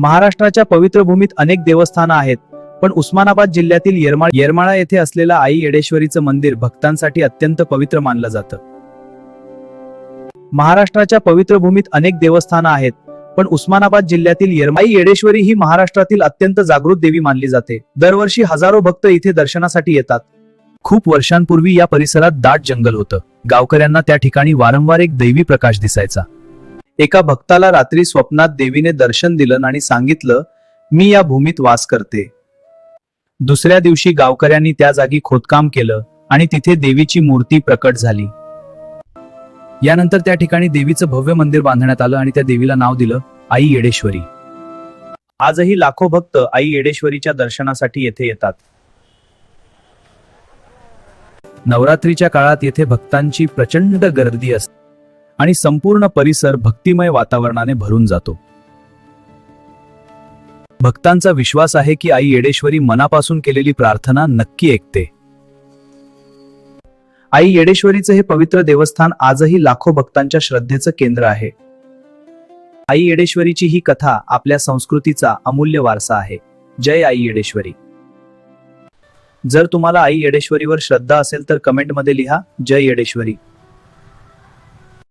महाराष्ट्राच्या पवित्र भूमीत अनेक देवस्थानं आहेत, पण उस्मानाबाद जिल्ह्यातील येरमाळा येथे असलेलं आई येडेश्वरीचं मंदिर भक्तांसाठी अत्यंत पवित्र मानलं जातं. महाराष्ट्राच्या पवित्र भूमीत अनेक देवस्थानं आहेत, पण उस्मानाबाद जिल्ह्यातील आई येडेश्वरी ही महाराष्ट्रातील अत्यंत जागृत देवी मानली जाते. दरवर्षी हजारो भक्त इथे दर्शनासाठी येतात. खूप वर्षांपूर्वी या परिसरात दाट जंगल होतं. गावकऱ्यांना त्या ठिकाणी वारंवार एक दैवी प्रकाश दिसायचा. एका भक्ताला रात्री स्वप्नात देवीने दर्शन दिलं आणि सांगितलं, मी या भूमीत वास करते. दुसऱ्या दिवशी गावकऱ्यांनी त्या जागी खोदकाम केलं आणि तिथे देवीची मूर्ती प्रकट झाली. यानंतर त्या ठिकाणी देवीचं भव्य मंदिर बांधण्यात आलं आणि त्या देवीला नाव दिलं आई येडेश्वरी. आजही लाखो भक्त आई येडेश्वरीच्या दर्शनासाठी येथे येतात. नवरात्रीच्या काळात येथे भक्तांची प्रचंड गर्दी असते आणि संपूर्ण परिसर भक्तिमय वातावरणाने भरून जातो. भक्तांचा विश्वास आहे की आई येडेश्वरी मनापासून केलेली प्रार्थना नक्की ऐकते. आई येडेश्वरीचे हे पवित्र देवस्थान आजही लाखो भक्तांच्या श्रद्धेचं केंद्र आहे. आई येडेश्वरीची ही कथा आपल्या संस्कृतीचा अमूल्य वारसा आहे. जय आई येडेश्वरी. जर तुम्हाला आई येडेश्वरीवर श्रद्धा असेल तर कमेंटमध्ये लिहा जय येडेश्वरी.